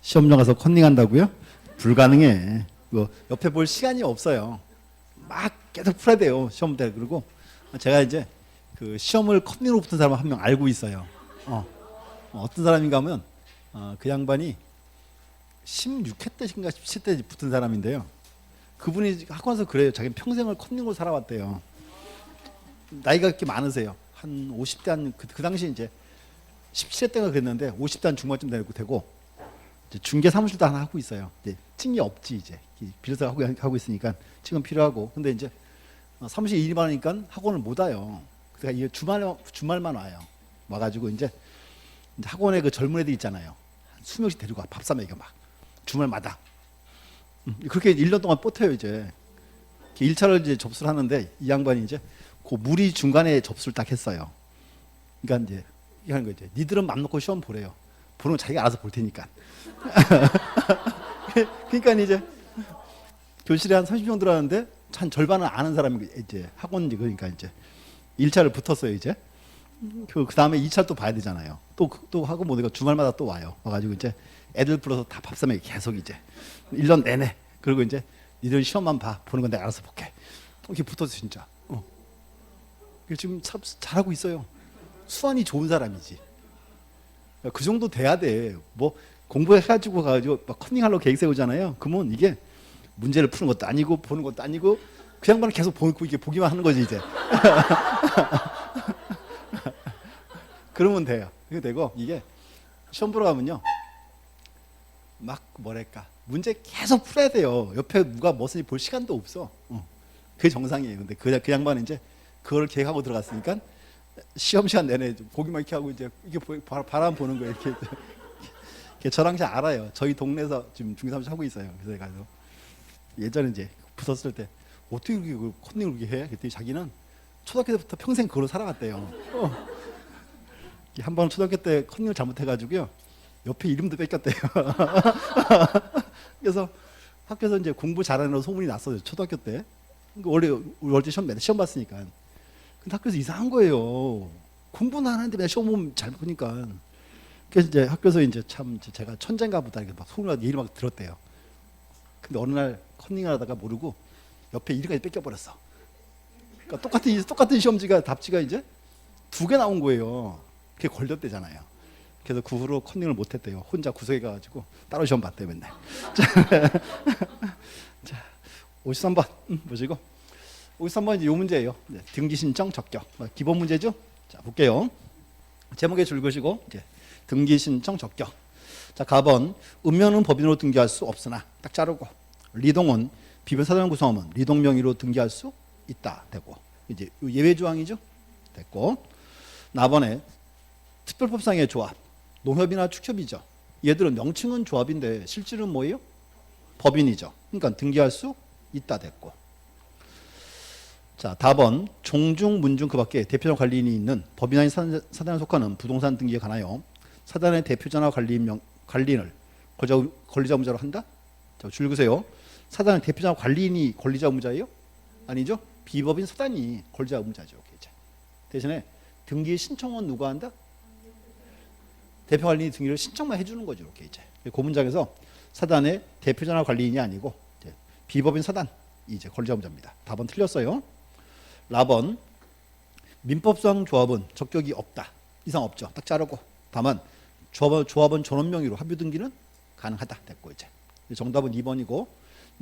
시험장 가서 컨닝한다고요? 불가능해. 뭐 옆에 볼 시간이 없어요. 막 계속 풀어야 돼요. 시험 때. 그리고 제가 이제 그 시험을 컨닝으로 붙은 사람 한 명 알고 있어요. 어떤 사람인가 하면 그 양반이 16회 때인가 17때 붙은 사람인데요. 그분이 학원에서 그래요. 자기는 평생을 컨닝으로 살아왔대요. 나이가 그렇게 많으세요. 한 50대 그 당시 이제 17세 때가 그랬는데 50대 한 중반쯤 되고 이제 중개 사무실도 하나 하고 있어요. 이제 찡이 없지 이제 비로소 하고 있으니까 찡은 필요하고. 근데 이제 사무실 일이 많으니까 학원을 못 와요. 그러니까 이게 주말만 와요. 와가지고 이제 학원에 그 젊은 애들 있잖아요. 한 20명씩 데리고 와. 밥 사 먹여 막 주말마다. 그렇게 1년 동안 버텨요 이제. 1차를 이제 접수를 하는데 이 양반이 이제 그 무리 중간에 접수를 딱 했어요. 그러니까 이제 이렇게 하는 거 이제 니들은 맘 놓고 시험 보래요. 보는 거 자기가 알아서 볼 테니까. 그러니까 이제 교실에 한 30명 들어왔는데 한 절반은 아는 사람이 이제 학원이지. 그러니까 이제 1차를 붙었어요 이제. 그 다음에 2차를 또 봐야 되잖아요. 또 하고 보니까 주말마다 또 와요. 와가지고 이제 애들 불러서 다 밥 사먹이 계속 이제 1년 내내. 그리고 이제 니들 시험만 봐. 보는 건 내가 알아서 볼게. 이렇게 붙었어 진짜. 지금 참 잘하고 있어요. 수완이 좋은 사람이지. 그 정도 돼야 돼. 뭐 공부해가지고 가가지고 막 컨닝하려고 계획 세우잖아요. 그러면 이게 문제를 푸는 것도 아니고 보는 것도 아니고 그 양반은 계속 보고 이게 보기만 하는 거지 이제. 그러면 돼요. 그게 되고 이게 시험 보러 가면요. 막 뭐랄까 문제 계속 풀어야 돼요. 옆에 누가 뭐 쓰니 볼 시간도 없어. 그게 정상이에요. 근데 그 양반은 이제 그걸 계획하고 들어갔으니까 시험 시간 내내 보기만 이렇게 하고 이제 이게 바람 보는 거예요. 이렇게 저랑 잘 알아요. 저희 동네에서 지금 중삼시 하고 있어요. 그래서 가서 예전에 이제 붙었을 때 어떻게 그렇게 컨닝을 그렇게 해? 그랬더니 자기는 초등학교 때부터 평생 그걸로 살아왔대요. 한 번 초등학교 때 컨닝을 잘못해가지고요. 옆에 이름도 뺏겼대요. 그래서 학교에서 이제 공부 잘하는 소문이 났어요. 초등학교 때. 원래 월드 시험 봤으니까. 근데 학교에서 이상한 거예요. 공부는 안 하는데 맨날 시험 보면 잘 보니까. 그래서 이제 학교에서 이제 참 제가 천재인가 보다 이렇게 막 소문이 얘기를 막 들었대요. 근데 어느 날 컨닝을 하다가 모르고 옆에 이름까지 뺏겨버렸어. 그러니까 똑같은 시험지가 답지가 이제 2개 나온 거예요. 그게 걸렸대잖아요. 그래서 그 후로 컨닝을 못했대요. 혼자 구석에 가가지고 따로 시험 봤대요 맨날. 자, 53번 보시고 53번 이제 요 문제예요. 네, 등기 신청 적격 기본 문제죠. 자 볼게요. 제목에 줄 것이고 이제 등기 신청 적격. 자 가번 읍면은 법인으로 등기할 수 없으나 딱 자르고 리동은 비변 사단 구성하면 리동 명의로 등기할 수 있다 되고 이제 예외 조항이죠. 됐고 나번에 특별법상의 조합 농협이나 축협이죠. 얘들은 명칭은 조합인데 실질은 뭐예요? 법인이죠. 그러니까 등기할 수 있다 됐고. 자, 다번 종중, 문중 그 밖에 대표자 관리인이 있는 법인 아닌 사단에 속하는 부동산 등기에 관하여 사단의 대표자나 관리인을 권리자 의무자로 한다? 자, 줄 그세요. 사단의 대표자나 관리인이 권리자 의무자예요? 아니죠. 비법인 사단이 권리자 의무자죠. 대신에 등기 신청은 누가 한다? 대표 관리인이 등기를 신청만 해주는 거죠. 이렇게 이제 그 문장에서 사단의 대표자나 관리인이 아니고 이제 비법인 사단이 이제 권리자 의무자입니다. 답은 틀렸어요. 라번 민법상 조합은 적격이 없다. 이상 없죠. 딱 자르고 다만 조합은 전원 명의로 합유 등기는 가능하다. 됐고 이제 정답은 2번이고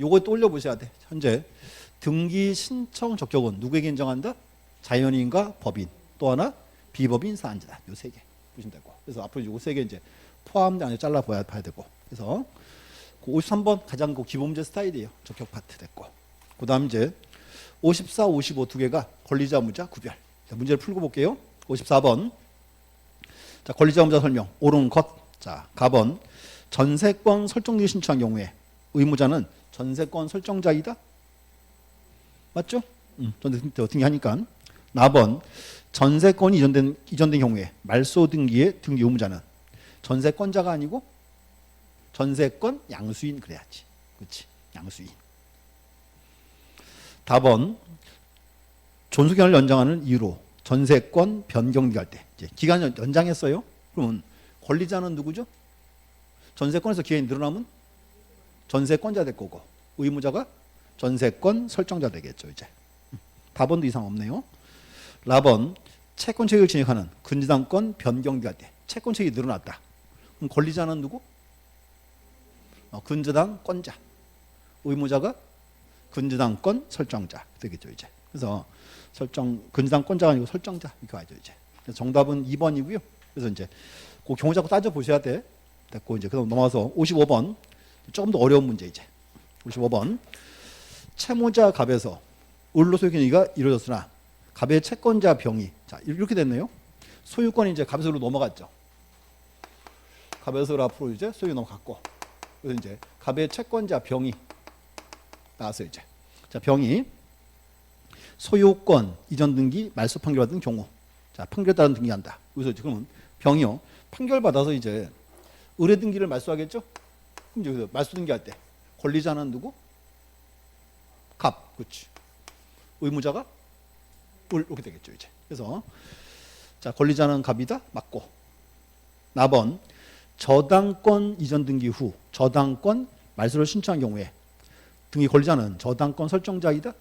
요거 또 올려보셔야 돼. 현재 등기 신청 적격은 누구에게 인정한다? 자연인과 법인 또 하나 비법인 사안자다. 요 세 개 보시면 되고 그래서 앞으로 요 세 개 이제 포함된 안에 잘라 봐야 되고 그래서 53번 가장 그 기본 문제 스타일이에요. 적격 파트 됐고 그 다음 이제 54, 55 두 개가 권리자 의무자 구별. 자, 문제를 풀고 볼게요. 54번. 자, 권리자 의무자 설명. 옳은 것. 자, 가번. 전세권 설정등기 신청한 경우에 의무자는 전세권 설정자이다. 맞죠? 전세 등기하니까. 나번. 전세권이 이전된 경우에 말소 등기의 등기 의무자는 전세권자가 아니고 전세권 양수인 그래야지. 그렇지? 양수인. 답은 존속기간을 연장하는 이유로 전세권 변경할 때 이제 기간 연장했어요. 그러면 권리자는 누구죠? 전세권에서 기한이 늘어나면 전세권자 될 거고 의무자가 전세권 설정자 되겠죠. 이제 답원도 이상 없네요. 라번 채권 체계를 진행하는 근저당권 변경될 때 채권 체계가 늘어났다. 그럼 권리자는 누구? 근저당권자. 의무자가 근저당권 설정자 되겠죠. 이제 그래서 근저당권자가 아니고 설정자 이렇게 와야죠. 이제 그래서 정답은 2번이고요. 그래서 이제 그 경우 자꾸 따져 보셔야 돼. 됐고 이제 그다음 넘어가서 55번 조금 더 어려운 문제 이제 55번 채무자 갑에서 을로 소유권이가 이루어졌으나 갑의 채권자 병이 자 이렇게 됐네요. 소유권이 이제 갑에서 을로 넘어갔죠. 갑에서 을 앞으로 이제 소유 넘어갔고 그래서 이제 갑의 채권자 병이 나왔어요. 이제 자 병이 소유권 이전 등기 말소 판결 받은 경우 자 판결에 따른 등기한다. 그래서 지금은 병이요 판결 받아서 이제 의뢰 등기를 말소하겠죠. 그럼 이제 말소 등기할 때 권리자는 누구? 갑, 그렇지. 의무자가 을 이렇게 되겠죠. 이제 그래서 자 권리자는 갑이다 맞고. 나번 저당권 이전 등기 후 저당권 말소를 신청한 경우에 등기 권리자는 저당권 설정자이다.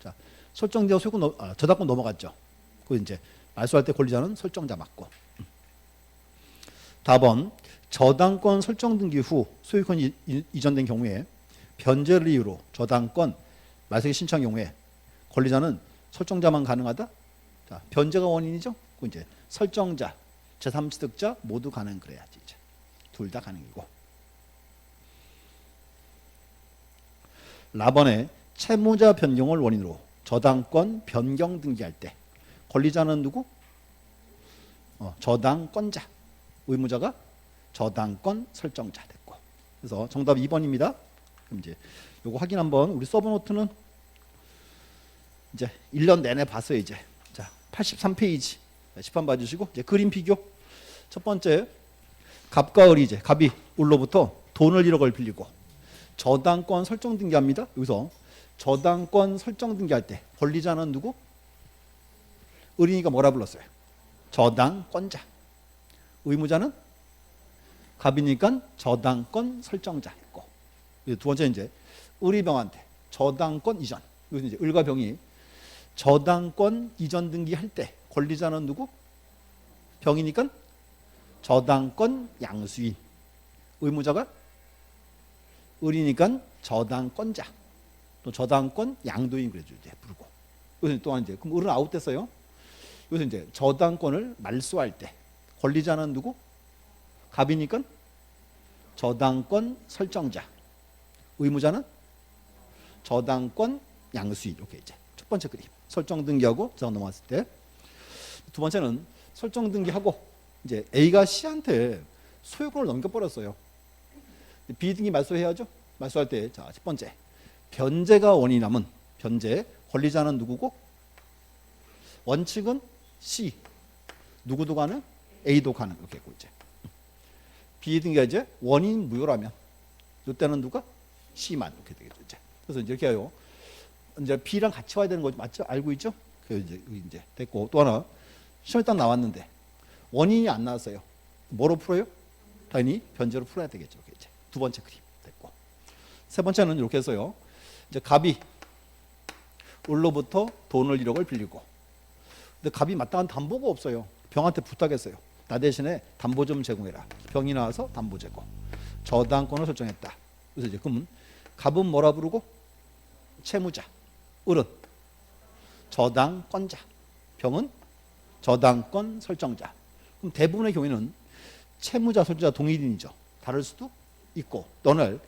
자 설정자 소유권 저당권 넘어갔죠. 그 이제 말소할 때 권리자는 설정자 맞고. 답은 저당권 설정 등기 후 소유권이 이전된 경우에 변제를 이유로 저당권 말소를 신청한 경우에 권리자는 설정자만 가능하다. 자, 변제가 원인이죠. 그 이제 설정자, 제3취득자 모두 가능 그래야지 이제 둘 다 가능이고. 라번에 채무자 변경을 원인으로 저당권 변경 등기할 때 권리자는 누구? 저당권자, 의무자가 저당권 설정자 됐고. 그래서 정답 2번입니다. 그럼 이제 요거 확인 한번 우리 서브노트는 이제 1년 내내 봤어요. 이제 자 83페이지 10번 봐주시고 이제 그림 비교. 첫 번째 갑과 을이 이제 갑이 을로부터 돈을 1억을 빌리고 저당권 설정 등기합니다. 여기서 저당권 설정 등기할 때 권리자는 누구? 을이니까 뭐라 불렀어요? 저당권자. 의무자는 갑이니까 저당권 설정자 했고. 두 번째 이제 을이 병한테 저당권 이전. 여기서 이제 을과 병이 저당권 이전 등기할 때 권리자는 누구? 병이니까 저당권 양수인. 의무자가 을이니까 저당권자. 또 저당권 양도인 그래죠. 이제 부르고. 여기서 또한 이제 그럼 을은 아웃됐어요. 여기서 이제 저당권을 말소할 때 권리자는 누구? 갑이니까 저당권 설정자. 의무자는 저당권 양수인. 이렇게 이제 첫 번째 그림. 설정 등기하고 저당 넘어갔을 때. 두 번째는 설정 등기하고 이제 A가 C한테 소유권을 넘겨버렸어요. B 등기 말소해야죠. 말소할 때 자, 첫 번째 변제가 원인이라면 변제 권리자는 누구고? 원칙은 C. 누구도 가능? A도 가능. 이렇게 했고 이제 B 등기가 이제 원인 무효라면 이때는 누가? C만 이렇게 되겠죠. 이제 그래서 이제 이렇게 해요. 이제 B랑 같이 와야 되는 거죠. 맞죠? 알고 있죠? 그래서 이제 됐고 또 하나 시험에 딱 나왔는데 원인이 안 나왔어요. 뭐로 풀어요? 당연히 변제로 풀어야 되겠죠. 이렇게 이제 두 번째 그림 됐고 세 번째는 이렇게 해서요. 이제 갑이 을로부터 돈을 1억을 빌리고 근데 갑이 마땅한 담보가 없어요. 병한테 부탁했어요. 나 대신에 담보 좀 제공해라. 병이 나와서 담보 제공. 저당권을 설정했다. 그래서 이제 그러면 갑은 뭐라 부르고? 채무자. 을은 저당권자. 병은 저당권 설정자. 그럼 대부분의 경우에는 채무자, 설정자 동일인이죠. 다를 수도 있고. 오늘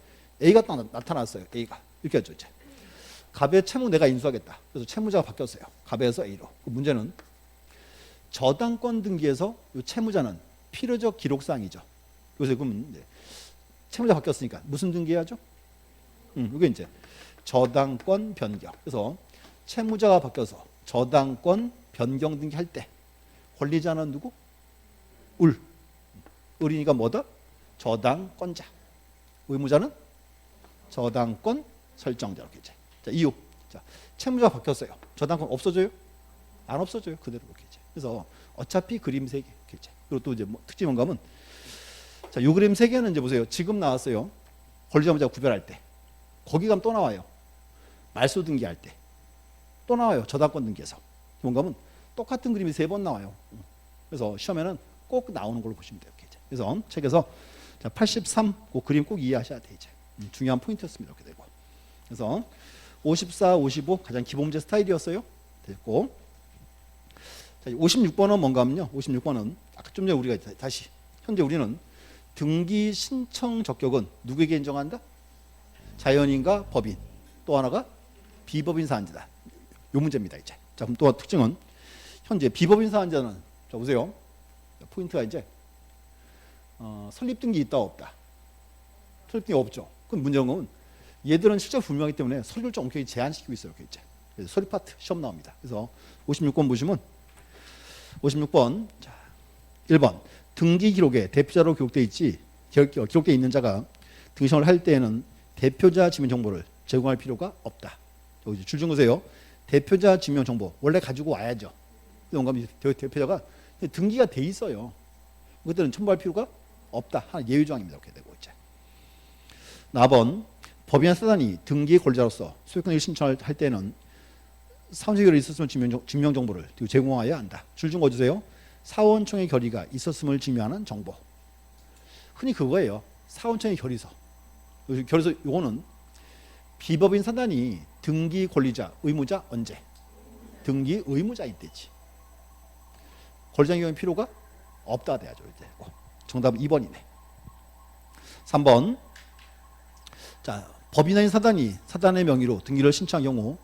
A가 딱 나타났어요. A가 이렇게 하죠. 이제 갑의 채무 내가 인수하겠다. 그래서 채무자가 바뀌었어요. 갑에서 A로. 그 문제는 저당권 등기에서 이 채무자는 필요적 기록사항이죠. 그래서 그러면 채무자 바뀌었으니까 무슨 등기해야죠? 이게 이제 저당권 변경. 그래서 채무자가 바뀌어서 저당권 변경 등기할 때 권리자는 누구? 을. 을이니까 뭐다? 저당권자. 의무자는 저당권 설정자. 이렇게 이제. 자, 이유. 자, 채무자가 바뀌었어요. 저당권 없어져요? 안 없어져요. 그대로 이렇게 이제. 그래서 어차피 그림 세 개. 이렇게 이제. 그리고 또 이제 뭐 특징 뭔가 하면 자, 요 그림 세 개는 이제 보세요. 지금 나왔어요. 권리자무자 구별할 때. 거기 가면 또 나와요. 말소 등기할 때. 또 나와요. 저당권 등기에서. 기본 가면 똑같은 그림이 세 번 나와요. 그래서 시험에는 꼭 나오는 걸로 보시면 돼요. 이제. 그래서 책에서 자, 83, 그 그림 꼭 이해하셔야 돼, 이제. 중요한 포인트였습니다. 이렇게 되고. 그래서 54, 55 가장 기본 문제 스타일이었어요. 됐고. 자, 56번은 뭔가 하면요. 56번은 아까 좀 전에 우리가 다시 현재 우리는 등기 신청 적격은 누구에게 인정한다? 자연인과 법인. 또 하나가 비법인 사안자다. 요 문제입니다, 이제. 자, 그럼 또 특징은 현재 비법인 사안자는 자, 보세요. 포인트가 이제 설립등기 있다 없다. 설립등기 없죠. 그럼 문제는 얘들은 실제 불명하기 때문에 서류를 좀 엄격히 제한시키고 있어요. 이렇게 이제. 그래서 서류 파트 시험 나옵니다. 그래서 56번 보시면 56번 자, 1번 등기 기록에 대표자로 기록되어 있지 기록되어 있는 자가 등기청을 할 때에는 대표자 지명 정보를 제공할 필요가 없다. 여기 줄 준 거세요. 대표자 지명 정보 원래 가지고 와야죠. 그런가 대표자가 등기가 돼 있어요. 그때는 첨부할 필요가 없다. 하나 예외 조항입니다. 이렇게 되고 이제. 4번 법인이나 사단이 등기 권리자로서 소유권을 신청할 때는 사원청의 결의가 있었음을 증명 정보를 제공하여야 한다. 줄 준 거 주세요. 사원청의 결의가 있었음을 증명하는 정보. 흔히 그거예요. 사원청의 결의서. 결의서 요거는 비법인 사단이 등기 권리자, 의무자 언제? 등기 의무자일 때지. 권리자 경우에 필요가 없다 돼야죠. 이제. 정답은 2번이네. 3번. 자, 법인 아닌 사단이 사단의 명의로 등기를 신청한 경우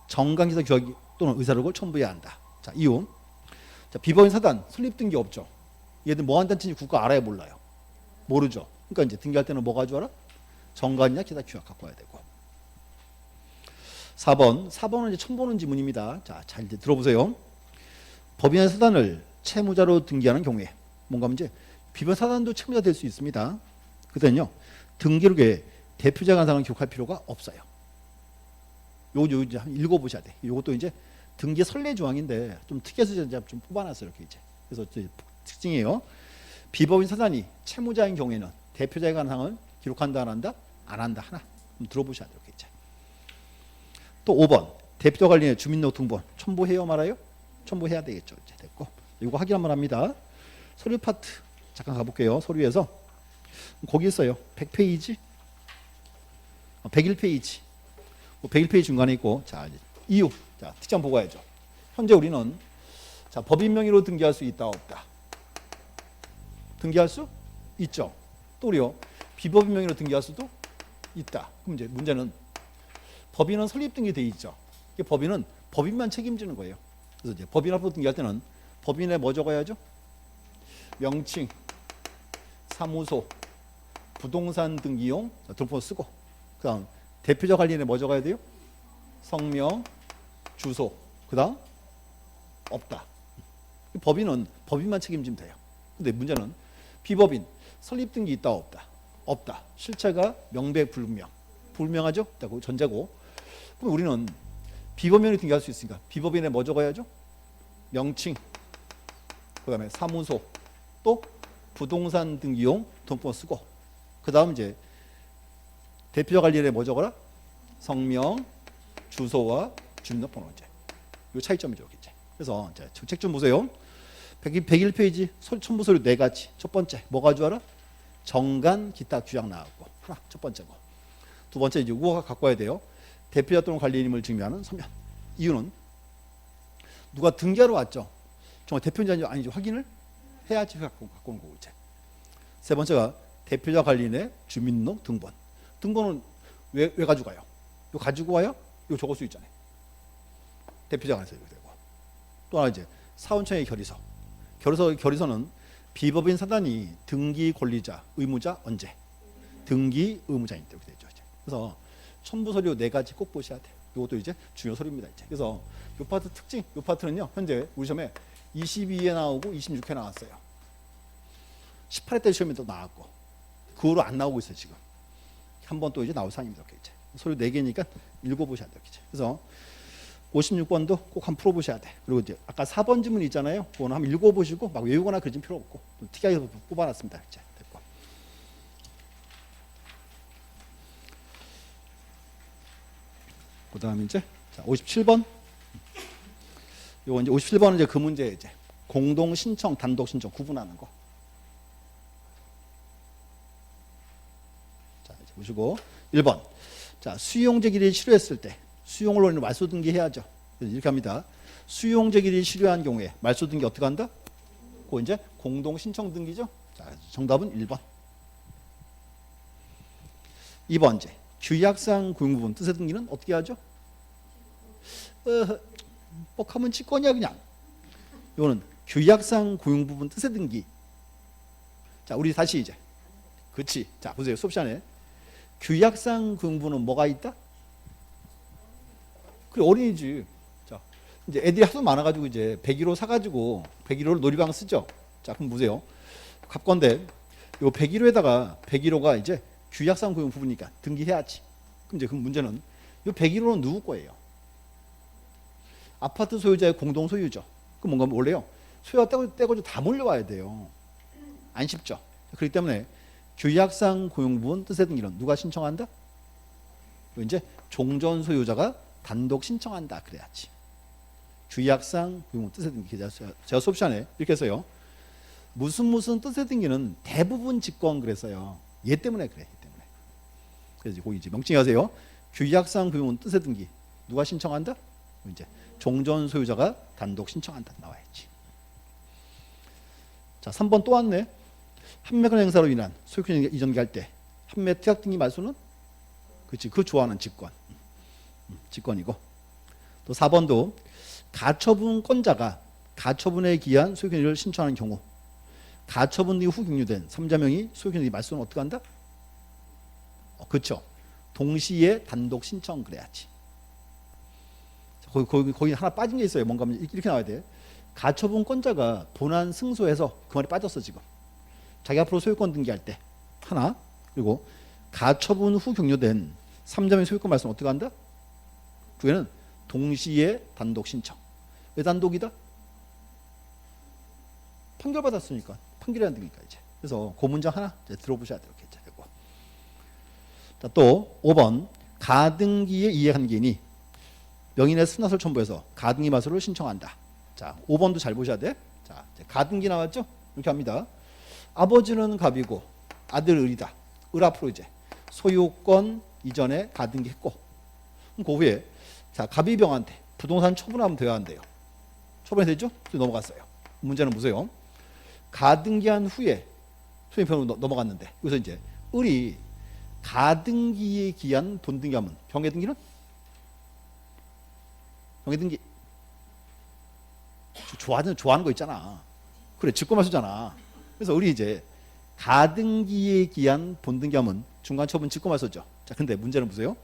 정관기사 규약 또는 의사록을 첨부해야 한다. 자, 이유. 자, 비법인 사단 설립 등기 없죠. 얘들 뭐 한단체인지 국가 알아야 몰라요. 모르죠. 그러니까 이제 등기할 때는 뭐 가져와라? 정관이나 기타 규약 갖고 와야 되고. 4번은 이제 첨부하는 지문입니다. 자, 잘 이제 들어보세요. 법인 아닌 사단을 채무자로 등기하는 경우에 뭔가 하면 이제 비법인 사단도 채무자 될 수 있습니다. 그때는요. 등기록에 대표자가 사항을 기록할 필요가 없어요. 요거 이제 한번 읽어보셔야 돼. 요것도 이제 등기 선례 조항인데 좀 특이해서 이제 좀 뽑아놨어요. 이렇게 이제. 그래서 특징이에요. 비법인 사단이 채무자인 경우에는 대표자에 관한 사항을 기록한다 안 한다? 안 한다. 하나 들어보셔야 돼요. 이렇게 이제. 또 5번 대표자 관리의 주민등록 등본 첨부해요 말아요? 첨부해야 되겠죠. 이제 됐고. 이거 확인 한번 합니다. 서류 파트 잠깐 가볼게요. 서류에서 거기 있어요. 100페이지, 101페이지. 101페이지 중간에 있고, 자, 이유. 자, 특징 보고 가야죠. 현재 우리는, 자, 법인 명의로 등기할 수 있다, 없다. 등기할 수 있죠. 또 우리요, 비법인 명의로 등기할 수도 있다. 그럼 이제 문제는 법인은 설립 등기 돼 있죠. 법인은 법인만 책임지는 거예요. 그래서 이제 법인 앞으로 등기할 때는 법인에 뭐 적어야죠? 명칭, 사무소, 부동산 등기용 등본 쓰고, 그다음 대표자 관리인에 뭐 적어야 돼요? 성명, 주소. 그다음 없다. 법인은 법인만 책임지면 돼요. 근데 문제는 비법인 설립 등기 있다 없다. 없다. 실체가 명백불명. 불명하죠? 그 전제고. 그럼 우리는 비법인으로 등기할 수 있으니까 비법인에 뭐 적어야죠? 명칭. 그다음에 사무소. 또 부동산 등기용 등본 쓰고. 그다음 이제 대표자 관리인에 뭐 적어라? 성명, 주소와 주민등록번호 이제. 요 차이점이죠, 이제. 그래서 이제 책 좀 보세요. 101페이지 첨부 서류 4가지. 첫 번째 뭐 가져와라? 정관 기타 규약 나왔고 하나 첫 번째 거. 두 번째 이제 우호가 갖고 와야 돼요. 대표자 또는 관리인임을 증명하는 서면. 이유는 누가 등기하러 왔죠. 정말 대표인지 아닌지 확인을 해야지 갖고 오는 거고 이제. 세 번째가 대표자 관리인의 주민등록 등본. 등본은 왜 가지고 가요? 이거 가지고 와요? 이거 적을 수 있잖아요. 대표자가 해서 이렇게 되고. 또 하나 이제 사원청의 결의서. 결의서는 비법인 사단이 등기 권리자, 의무자 언제? 등기 의무자인 때 이렇게 되죠. 이제. 그래서 첨부 서류 4가지 꼭 보셔야 돼요. 이것도 이제 중요 서류입니다. 이제. 그래서 이 파트 특징, 이 파트는요. 현재 우리 시험에 22회 나오고 26회 나왔어요. 18회 때 시험에 또 나왔고 그 후로 안 나오고 있어요 지금. 한 번 또 이제 나올 사항입니다. 이렇게 이제. 서류 4개니까 읽어보셔야 돼요. 이제. 그래서 56번도 꼭 한번 풀어보셔야 돼. 그리고 이제 아까 4번 지문 있잖아요. 그거는 한번 읽어보시고 막 외우거나 그러진 필요 없고 특이하게 뽑아놨습니다. 이제 됐고. 그다음에 이제 자, 57번. 요거 이제 57번은 이제 그 문제 이제 공동 신청, 단독 신청 구분하는 거. 자, 이제 보시고 1번. 자, 수용제기를 실효했을 때 수용을 원인으로 말소 등기해야죠. 그래서 이렇게 합니다. 수용제기를 실효한 경우에 말소 등기 어떻게 한다? 그거 이제 공동 신청 등기죠. 자, 정답은 1번. 2번 이제 규약상 고용부분 뜻의 등기는 어떻게 하죠? 뻑하면 직권이야 그냥. 이거는 규약상 고용부분 뜻의 등기. 자, 우리 다시 이제 그렇지. 자, 보세요. 수업 시간에 규약상 고용부는 뭐가 있다? 그래, 어린이집. 자, 이제 애들이 하도 많아가지고 이제 101호 사가지고 101호를 놀이방 쓰죠. 자, 그럼 보세요. 갑건데 요 101호에다가 101호가 이제 규약상 고용 부분이니까 등기해야지. 그럼 이제 그 문제는 요 101호는 누구 거예요? 아파트 소유자의 공동 소유죠. 그럼 뭔가 원래요. 소유가 떼고 다 몰려와야 돼요. 안 쉽죠. 그렇기 때문에 규약상 고용 부분 뜻의 등기는 누가 신청한다? 이제 종전 소유자가 단독 신청한다 그래야지. 규약상 고용 뜻의 등기. 제가 수업 시간에 이렇게 했어요. 무슨 뜻의 등기는 대부분 직권 그랬어요. 얘 때문에 그래. 얘 때문에. 그래서 거기 이제 명칭히 하세요. 규약상 고용 뜻의 등기 누가 신청한다? 이제 종전 소유자가 단독 신청한다 나와야지. 자, 3번 또 왔네. 판매권 행사로 인한 소유권 이전기할 때 판매 특약 등기 말소는 그렇지. 그 좋아하는 직권. 직권이고. 또 4번도 가처분권자가 가처분에 기한 소유권을 신청하는 경우 가처분 이후 격려된 3자명이 소유권 말소는 어떻게 한다? 그렇죠. 동시에 단독 신청 그래야지. 거기 하나 빠진 게 있어요. 뭔가 이렇게 나와야 돼. 가처분권자가 본안 승소해서 그 말이 빠졌어 지금. 자기 앞으로 소유권 등기할 때 하나. 그리고 가처분 후 격려된 3자명의 소유권 말소는 어떻게 한다? 두 개는 동시에 단독 신청. 왜 단독이다? 판결 받았으니까. 판결이 안 되니까 이제. 그래서 그 문장 하나 이제 들어보셔야 돼요. 이렇게 되고. 자, 또 5번 가등기의 이해관계인이 명인의 승낙을 첨부해서 가등기 말소를 신청한다. 자, 5번도 잘 보셔야 돼. 자, 이제 가등기 나왔죠? 이렇게 합니다. 아버지는 갑이고 아들 을이다. 을 앞으로 이제 소유권 이전에 가등기 했고, 그럼 그 후에 자, 갑이병한테 부동산 처분하면 돼야 한대요. 처분이 되죠? 넘어갔어요. 문제는 보세요. 가등기한 후에 소유권으로 넘어갔는데 여기서 이제 을이 가등기에 기한 본등기하면 병해등기는? 병해등기 좋아하는 거 있잖아. 그래, 직권말소잖아. 그래서 우리 이제 가등기에 기한 본등기하면 중간처분 직권말소죠. 자, 근데 문제는 보세요.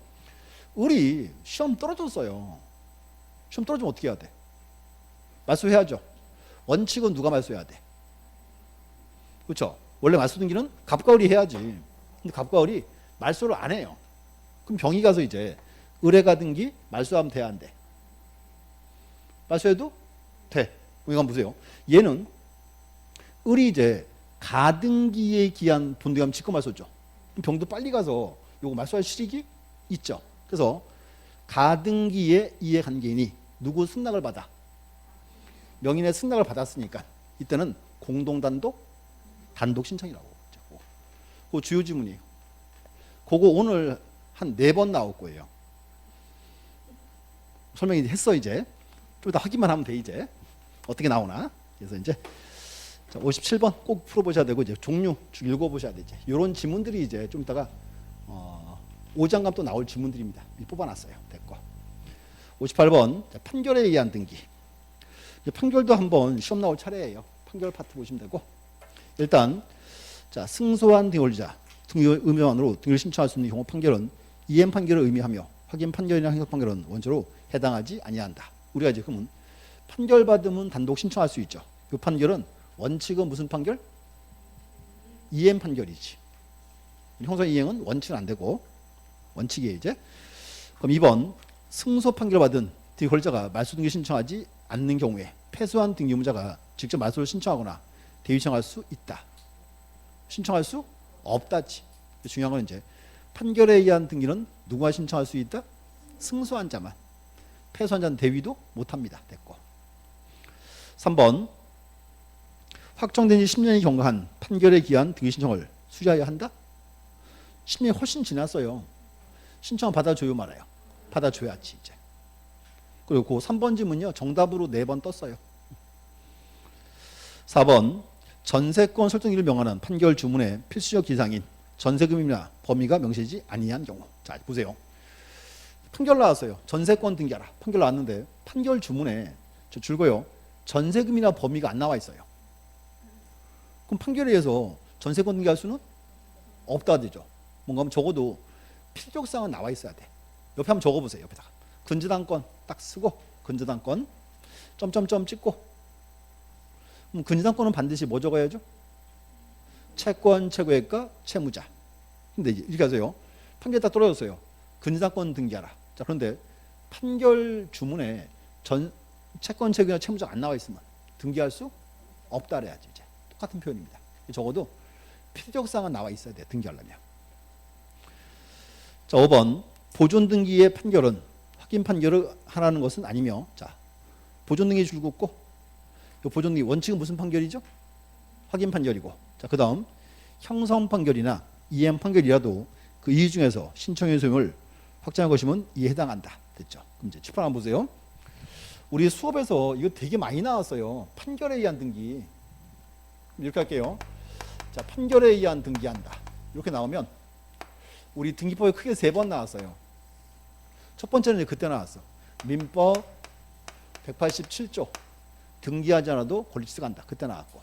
을이 시험 떨어졌어요. 시험 떨어지면 어떻게 해야 돼? 말소해야죠. 원칙은 누가 말소해야 돼? 그렇죠? 원래 말소 등기는 갑과 을이 해야지. 근데 갑과 을이 말소를 안 해요. 그럼 병이 가서 이제 을의 가등기 말소하면 돼야 안 돼? 말소해도 돼. 이거 한번 보세요. 얘는 을이 이제 가등기에 기한 본등기하면 직권말소죠. 병도 빨리 가서 요거 말소할 실익이 있죠. 그래서 가등기의 이해관계인이 누구 승낙을 받아? 명인의 승낙을 받았으니까 이때는 공동단독 단독 신청이라고. 그 주요 지문이에요. 그거 오늘 한 4번 나올 거예요. 설명이 했어 이제. 좀 이따 확인만 하면 돼 이제. 어떻게 나오나. 그래서 이제 57번 꼭 풀어보셔야 되고 이제 종류 쭉 읽어보셔야 되지. 이런 지문들이 이제 좀 이따가 5장감 또 나올 지문들입니다. 뽑아놨어요. 됐고. 58번 판결에 의한 등기. 판결도 한번 시험 나올 차례예요. 판결 파트 보시면 되고. 일단 자, 승소한 등기 권리자 등기 의무만으로 등기를 신청할 수 있는 경우 판결은 이행 판결을 의미하며 확인 판결이나 행석 판결은 원조로 해당하지 아니한다. 우리가 이제 그러면 판결 받으면 단독 신청할 수 있죠. 이 판결은 원칙은 무슨 판결? 이행 판결이지. 형사 이행은 원칙은 안 되고 원칙이에요 이제. 그럼 2번 승소 판결 받은 등기 권리자가 말소 등기 신청하지 않는 경우에 패소한 등기 의무자가 직접 말소를 신청하거나 대위청할 수 있다. 신청할 수 없다지. 중요한 건 이제 판결에 의한 등기는 누가 신청할 수 있다? 승소한 자만, 패소한 자는 대위도 못합니다. 됐고. 3번 확정된 지 10년이 경과한 판결에 기한 등기 신청을 수리하여야 한다? 10년이 훨씬 지났어요. 신청 받아줘요 말아요? 받아줘야지 이제. 그리고 그 3번 질문요 정답으로 4번 떴어요. 4번 전세권 설정일을 명하는 판결 주문의 필수적 기상인 전세금이나 범위가 명시되지 아니한 경우. 자 보세요. 판결 나왔어요. 전세권 등기하라. 판결 나왔는데 판결 주문에 저 줄거요 전세금이나 범위가 안 나와 있어요. 그럼 판결에 의해서 전세권 등기할 수는 없다 되죠. 뭔가 하면 적어도 필요사항은 나와 있어야 돼. 옆에 한번 적어보세요. 옆에다가 근저당권 딱 쓰고 근저당권 점점점 찍고. 그럼 근저당권은 반드시 뭐 적어야죠? 채권 최고액과 채무자. 근데 이렇게 하세요. 판결 딱 떨어졌어요. 근저당권 등기하라. 자 그런데 판결 주문에 채권 최고액이나 채무자가 안 나와 있으면 등기할 수 없다 그래야지. 이제 똑같은 표현입니다. 적어도 필요사항은 나와 있어야 돼. 등기하려면. 자 5번 보존 등기의 판결은 확인 판결을 하라는 것은 아니며. 자 보존 등기 줄 긋고 보존 등기 원칙은 무슨 판결이죠? 확인 판결이고. 자 그다음 형성 판결이나 이행 판결이라도 그 이유 중에서 신청의 소용을 확정한 것이면 이에 해당한다. 됐죠? 그럼 이제 칠판 한번 보세요. 우리 수업에서 이거 되게 많이 나왔어요. 판결에 의한 등기. 이렇게 할게요. 자 판결에 의한 등기한다. 이렇게 나오면 우리 등기법에 크게 3번 나왔어요. 첫 번째는 그때 나왔어. 민법 187조 등기하지 않아도 권리치스 간다. 그때 나왔고.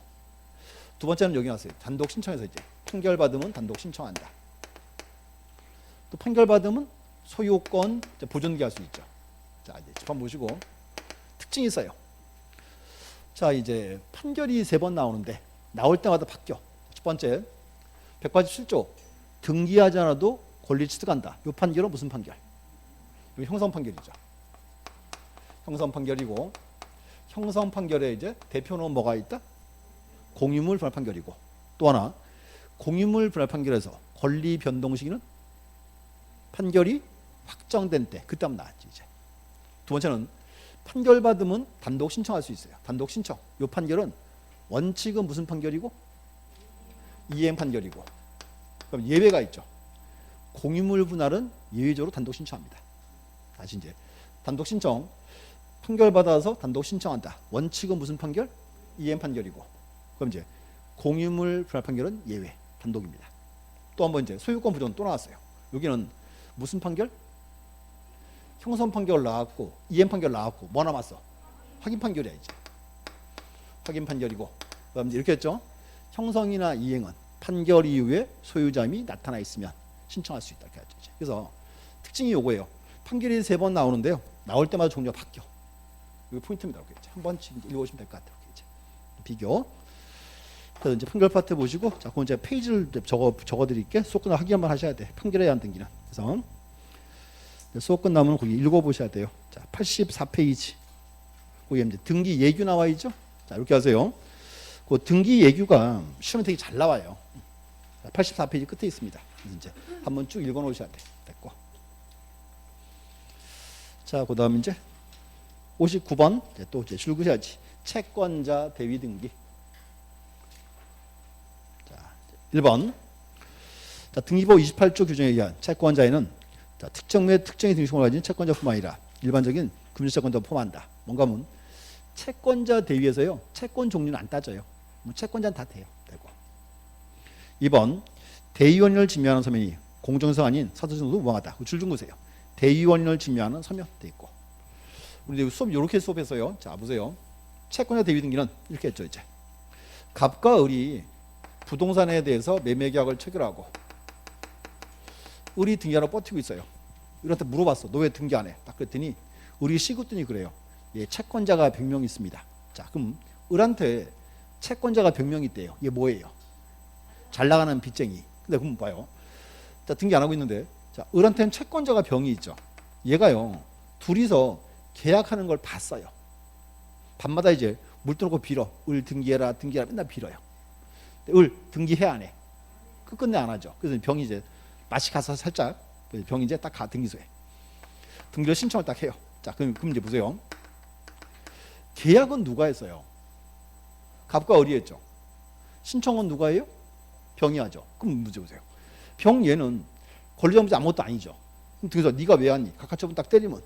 두 번째는 여기 나왔어요. 단독 신청해서 이제 판결 받으면 단독 신청한다. 또 판결 받으면 소유권 보존기 할 수 있죠. 자 이제 칠판 보시고 특징이 있어요. 자 이제 판결이 3번 나오는데 나올 때마다 바뀌어. 첫 번째 187조 등기하지 않아도 권리 취득한다. 이 판결은 무슨 판결? 이 형성 판결이죠. 형성 판결이고 형성 판결에 이제 대표는 뭐가 있다? 공유물 분할 판결이고 또 하나 공유물 분할 판결에서 권리 변동 시기는 판결이 확정된 때 그때 하면 나왔지 이제. 두 번째는 판결 받으면 단독 신청할 수 있어요. 단독 신청. 이 판결은 원칙은 무슨 판결이고? 이행 판결이고. 그럼 예외가 있죠. 공유물 분할은 예외적으로 단독 신청합니다. 다시 이제 단독 신청 판결 받아서 단독 신청한다. 원칙은 무슨 판결? 이행 판결이고. 그럼 이제 공유물 분할 판결은 예외 단독입니다. 또 한번 이제 소유권 부정 또 나왔어요. 여기는 무슨 판결? 형성 판결 나왔고 이행 판결 나왔고 뭐 남았어? 확인 판결이야 이제. 확인 판결이고. 그럼 이렇게 했죠. 형성이나 이행은 판결 이후에 소유자임이 나타나 있으면 신청할 수 있다. 이렇게 하죠. 이제. 그래서 특징이 요거예요. 판결이 3번 나오는데요. 나올 때마다 종류가 바뀌어. 이거 포인트입니다. 이렇게 한 번씩 읽어보시면 될 것 같아요. 이제. 비교. 그래서 이제 판결 파트 보시고, 자, 그건 이제 페이지를 적어 드릴게. 수업 끝나면 확인 한번 하셔야 돼. 판결에 대한 등기는. 그래서 수업 끝나면 거기 읽어보셔야 돼요. 자, 84페이지. 거기 이제 등기 예규 나와 있죠? 자, 이렇게 하세요. 그 등기 예규가 시험에 되게 잘 나와요. 84페이지 끝에 있습니다. 이제 한번 쭉 읽어 놓으셔야 돼. 됐고. 자, 그다음 이제 59번 또 이제 줄그셔야지. 채권자 대위 등기. 자, 1번. 자, 등기법 28조 규정에 의한 채권자에는 자, 특정 및 특정의 등기성을 가진 채권자뿐만 아니라 일반적인 금융채권자도 포함한다. 뭔가 하면 채권자 대위에서요. 채권 종류는 안 따져요. 뭐 채권자는 다 돼요. 되고. 2번. 대위원인을 증명하는 서면이 공정성 아닌 사도증도 무방하다. 줄 좀 보세요. 대위원인을 증명하는 서면 돼 있고. 우리 수업 이렇게 수업했어요. 자, 보세요. 채권자 대위 등기는 이렇게 했죠, 이제. 갑과 을이 부동산에 대해서 매매 계약을 체결하고 을이 등기하러 버티고 있어요. 을한테 물어봤어. 너 왜 등기 안 해? 딱 그랬더니 을이 시그더니 그래요. 예, 채권자가 100명 있습니다. 자, 그럼 을한테 채권자가 100명 있대요. 이게 뭐예요? 잘 나가는 빚쟁이. 근데 그럼 봐요. 자, 등기 안 하고 있는데, 자, 을한테는 채권자가 병이 있죠. 얘가요, 둘이서 계약하는 걸 봤어요. 밤마다 이제 물 떠놓고 빌어. 을 등기해라, 등기해라, 맨날 빌어요. 을 등기해 안 해? 끝끝내 안 하죠. 그래서 병이 이제 맛이 가서 살짝 병이 이제 딱 가 등기소에. 등기를 신청을 딱 해요. 자, 그럼 이제 보세요. 계약은 누가 했어요? 갑과 을이 했죠. 신청은 누가 해요? 병이 하죠. 그럼 문제 보세요. 병 얘는 권리자문제 아무것도 아니죠. 그래서 네가 왜 하니? 각하처분 딱 때리면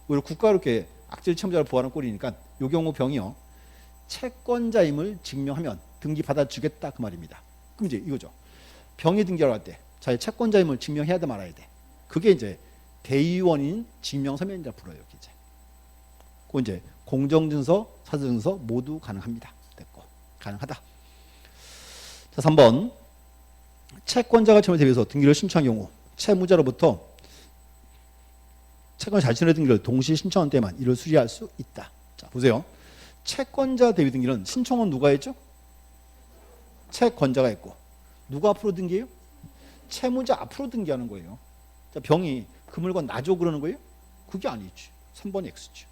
오히려 국가가 이렇게 악질 채무자를 보호하는 꼴이니까 이 경우 병이요. 채권자임을 증명하면 등기 받아주겠다 그 말입니다. 그럼 이제 이거죠. 병이 등기하러 갈 때 자기 채권자임을 증명해야 돼 말아야 돼. 그게 이제 대의원인 증명서면이라 불러요. 이제. 그 이제 공정증서, 사전증서 모두 가능합니다. 됐고 가능하다. 자, 3번 채권자가 채무에 대비해서 등기를 신청한 경우 채무자로부터 채권 자신의 등기를 동시에 신청한 때만 이를 수리할 수 있다. 자, 보세요. 채권자 대비 등기는 신청은 누가 했죠? 채권자가 했고 누가 앞으로 등기해요? 채무자 앞으로 등기하는 거예요. 자, 병이 그 물건 놔줘 그러는 거예요? 그게 아니지. 3번이 X지.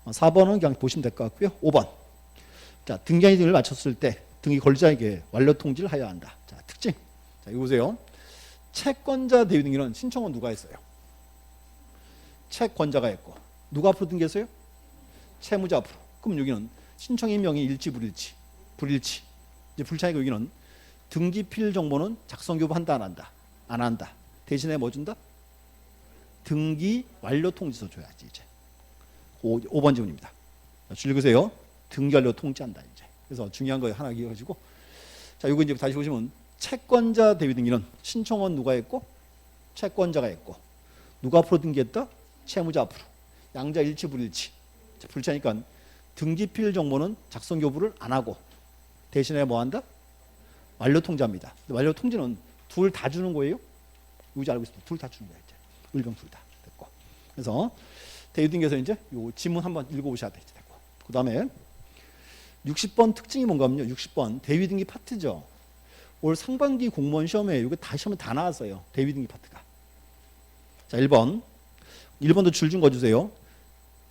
4번은 그냥 보시면 될 것 같고요. 5번. 자, 등기한이 등을 마쳤을 때 등기 권리자에게 완료 통지를 하여야 한다. 자, 특징. 자, 이거 보세요. 채권자 대위 등기는 신청은 누가 했어요? 채권자가 했고 누가 앞으로 등기했어요? 채무자 앞으로. 그럼 여기는 신청인 명의 일치 불일치. 불일치. 이제 불차니까 여기는 등기 필 정보는 작성 교부한다 안 한다? 안 한다. 대신에 뭐 준다? 등기 완료 통지서 줘야지 이제. 5번 지문입니다. 줄 읽으세요. 등기 완료 통지한다 이제. 그래서 중요한 거 하나 기억하시고. 자, 이거 이제 다시 보시면 채권자 대위 등기는 신청은 누가 했고 채권자가 했고 누가 앞으로 등기했다? 채무자 앞으로. 양자 일치 불일치. 불차니까 등기필 정보는 작성 교부를 안 하고 대신에 뭐 한다? 완료 통지합니다. 완료 통지는 둘 다 주는 거예요. 이거 알고 있습니다. 둘 다 주는 거예요. 이제. 을병 둘 다. 됐고. 그래서 대위 등기에서 이제 요 지문 한번 읽어보셔야 되겠죠. 됐고. 그 다음에 60번 특징이 뭔가 하면요. 60번 대위 등기 파트죠. 올 상반기 공무원 시험에 이거 다 시험에 다 나왔어요. 대위 등기 파트가. 자, 1번도 줄 준 거 주세요.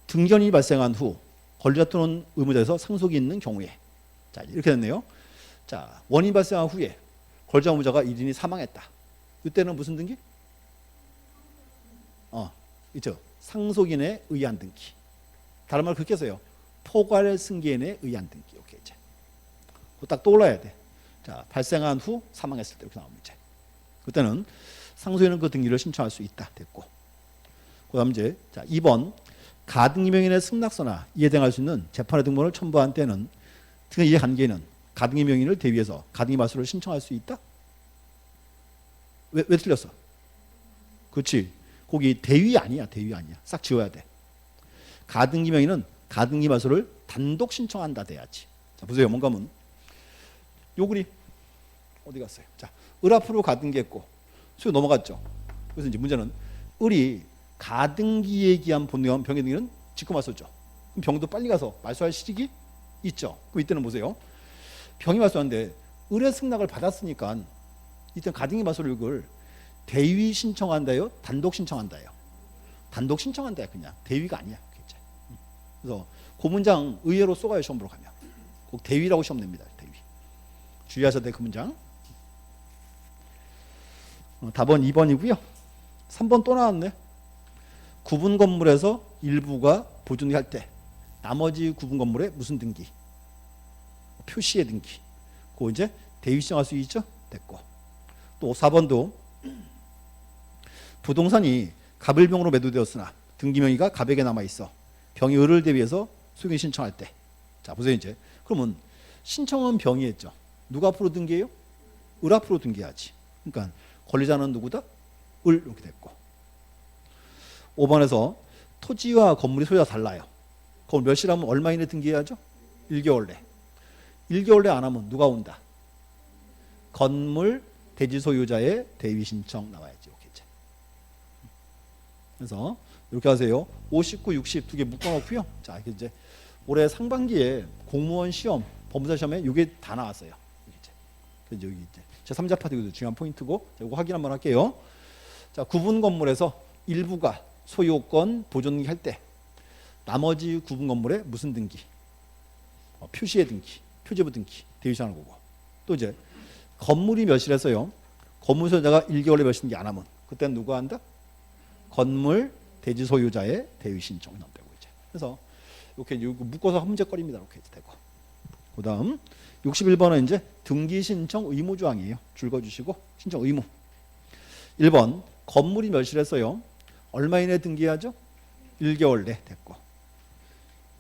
등견이 발생한 후 권리자 또는 의무자에서 상속이 있는 경우에. 자, 이렇게 됐네요. 자, 원인 발생한 후에 권리자 의무자가 1인이 사망했다. 이때는 무슨 등기? 있죠. 상속인에 의한 등기. 다른 말로 그렇게 써요. 포괄 승계인에 의한 등기. 이렇게 이제. 그거 딱 떠올라야 돼. 자, 발생한 후 사망했을 때 이렇게 나옵니다. 이제. 그때는 상속인은 그 등기를 신청할 수 있다. 됐고. 그다음 이제 자, 2번 가등기명인의 승낙서나 이에 대응할 수 있는 재판의 등본을 첨부한 때는 등의 관계인은 가등기명인을 대위해서 가등기 말소를 신청할 수 있다? 왜 틀렸어? 그렇지. 거기 대위 아니야. 대위 아니야. 싹 지워야 돼. 가등기명인은 가등기 말소를 단독 신청한다 돼야지. 자, 보세요. 뭔가 하면 요 글이 어디 갔어요? 자, 을 앞으로 가등기했고 수요 넘어갔죠. 그래서 이제 문제는 을이 가등기에 기한 본능한 병의 등기는 직후 말소죠. 그럼 병도 빨리 가서 말소할 시기이 있죠. 그럼 이때는 보세요. 병이 말소하는데 을의 승낙을 받았으니까 이때는 가등기 말소를 이걸 대위 신청한다요? 단독 신청한다요? 단독 신청한다요. 그냥 대위가 아니야. 그래서 그 문장 의외로 쏘가요. 시험 보러 가면 꼭 대위라고 시험 냅니다. 대위. 주의하셔야 돼. 그 문장. 답은 2번이고요. 3번 또 나왔네. 구분 건물에서 일부가 보존할 때 나머지 구분 건물에 무슨 등기? 표시의 등기. 그거 이제 대위 신청할 수 있죠? 됐고. 또 4번도 부동산이 갑을병으로 매도되었으나 등기명의가 갑에게 남아있어. 병이 을을 대비해서 소유권 신청할 때. 자, 보세요 이제. 그러면 신청은 병이 했죠. 누가 앞으로 등기해요? 을 앞으로 등기해야지. 그러니까 권리자는 누구다? 을 이렇게 됐고. 5번에서 토지와 건물이 소유가 달라요. 그럼 몇 시라면 얼마 이내 등기해야죠? 1개월 내. 1개월 내 안 하면 누가 온다? 건물 대지 소유자의 대위 신청 나와야지. 이렇게 이제. 그래서 이렇게 하세요. 59, 60 두 개 묶어놓고요. 자, 이제 올해 상반기에 공무원 시험, 법무사 시험에 이게 다 나왔어요. 그래서 여기 이제 제 3자 파트 이것도 중요한 포인트고, 자, 이거 확인 한번 할게요. 자, 구분 건물에서 일부가 소유권 보존 등기 할 때 나머지 구분 건물에 무슨 등기? 표시의 등기, 표제부 등기, 대위시하는 거고. 또 이제 건물이 몇이라서요. 건물 소유자가 1개월에 몇인지 안 하면 그때는 누가 한다? 건물 대지 소유자의 대위 신청이 되고 이제. 그래서 이렇게 묶어서 문제거리입니다. 이렇게 되고. 그다음 61번은 이제 등기 신청 의무 조항이에요. 줄 그어주시고 신청 의무. 1번 건물이 멸실했어요. 얼마 이내에 등기하죠? 1개월 내 됐고.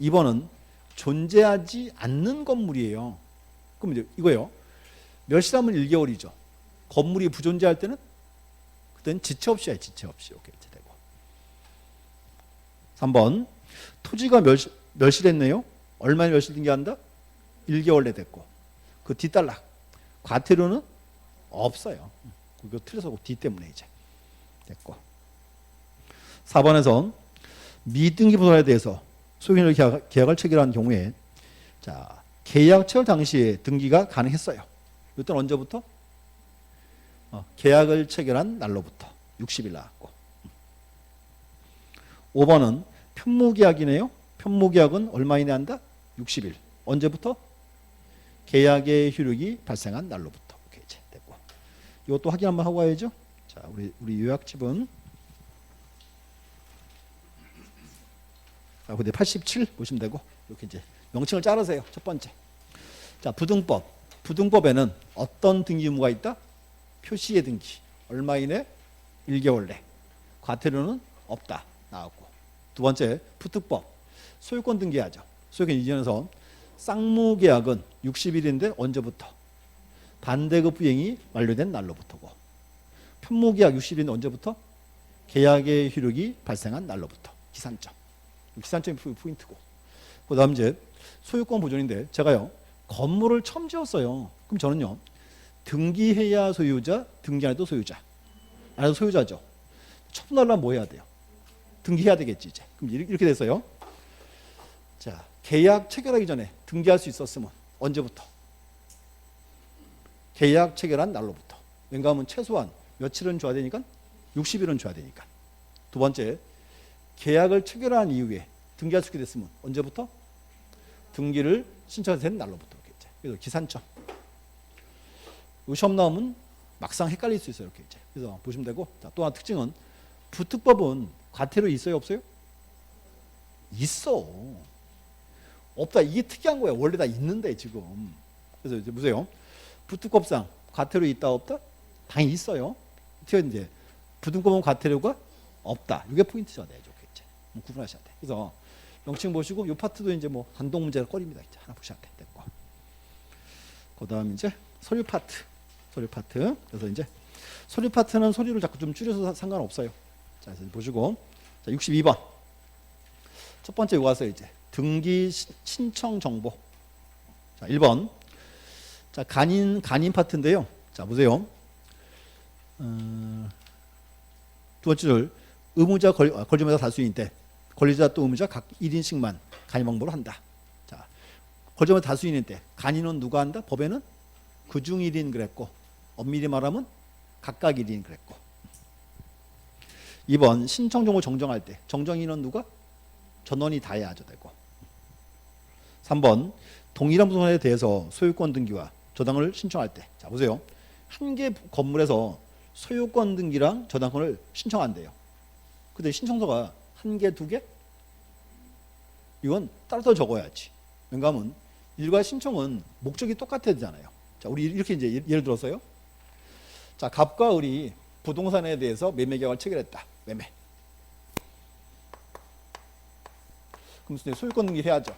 2번은 존재하지 않는 건물이에요. 그럼 이제 이거예요. 멸실하면 1개월이죠. 건물이 부존재할 때는 그때는 지체 없이 해. 지체 없이. 이렇게 되고. 3번 토지가 멸실했네요. 얼마에 멸실 등기한다? 1개월 내 됐고. 그 뒷단락 과태료는 없어요. 그거 틀려서 뒤 때문에 이제 됐고. 4번에서 미등기 부동산에 대해서 소유인을 계약을 체결한 경우에 자 계약 체결 당시에 등기가 가능했어요. 이때는 언제부터? 계약을 체결한 날로부터 60일 나왔고. 5번은 편무계약이네요. 편무계약은 얼마 이내 한다? 60일. 언제부터? 계약의 효력이 발생한 날로부터. 오케이, 이제 됐고. 이것도 확인 한번 하고 와야죠. 자, 우리 요약집은 근데 87 보시면 되고 이렇게 이제 명칭을 자르세요. 첫 번째. 자, 부등법. 부등법에는 어떤 등기 의무가 있다? 표시의 등기. 얼마 이내? 1개월 내. 과태료는 없다. 나왔고. 두 번째, 부특법. 소유권 등기하죠. 소유권 이전에서 쌍무계약은 60일인데 언제부터? 반대급 부행이 완료된 날로부터고. 편무계약 60일인데 언제부터? 계약의 효력이 발생한 날로부터. 기산점. 기산점이 포인트고. 그 다음 이제 소유권 보존인데 제가요 건물을 처음 지었어요. 그럼 저는요 등기해야 소유자, 등기 안 해도 소유자. 안 해도 소유자죠. 처음 날라면 뭐 해야 돼요? 등기해야 되겠지 이제. 그럼 이렇게 됐어요. 자, 계약 체결하기 전에 등기할 수 있었으면 언제부터? 계약 체결한 날로부터. 왜냐하면 최소한 며칠은 줘야 되니까 60일은 줘야 되니까. 두 번째, 계약을 체결한 이후에 등기할 수 있게 됐으면 언제부터? 등기를 신청된 날로부터. 그래서 기산점. 시험 나오면 막상 헷갈릴 수 있어요. 이렇게 이제. 그래서 보시면 되고. 자, 또 하나 특징은 부특법은 과태료 있어요, 없어요? 있어. 없다. 이게 특이한 거예요. 원래 다 있는데 지금. 그래서 이제 보세요. 부특법상 과태료 있다 없다? 당연히 있어요. 이제 부등법은 과태료가 없다. 이게 포인트죠. 네, 이렇게 이제 구분하셔야 돼. 그래서 명칭 보시고 이 파트도 이제 뭐 단독 문제가 꺼립니다. 이제 하나 보셔야 돼. 됐고. 그다음 이제 서류 파트. 서류 파트. 그래서 이제 서류 파트는 소리를 자꾸 좀 줄여서 상관없어요. 자, 그래서 보시고 자, 62번. 첫 번째 이거 와서 이제 등기 신청 정보. 자, 1번. 자, 간인 파트인데요. 자, 보세요. 두 번째 줄 의무자 권리자마다 다수인데 권리자 또 의무자 각 1인씩만 간인 방법으로 한다. 자, 권리자마다 다수인인데 간인은 누가 한다? 법에는 그중 1인 그랬고 엄밀히 말하면 각각 1인 그랬고. 2번 신청 정보 정정할 때 정정인은 누가? 전원이 다 해야죠 되고. 3번 동일한 부동산에 대해서 소유권 등기와 저당을 신청할 때. 자, 보세요. 한 개 건물에서 소유권 등기랑 저당권을 신청한대요. 근데 신청서가 한 개, 두 개? 이건 따로 적어야지. 왜냐하면 일괄 신청은 목적이 똑같아야 되잖아요. 자, 우리 이렇게 이제 예를 들어서요. 자, 갑과 을이 부동산에 대해서 매매 계약을 체결했다. 매매. 그럼 소유권 등기 해야죠.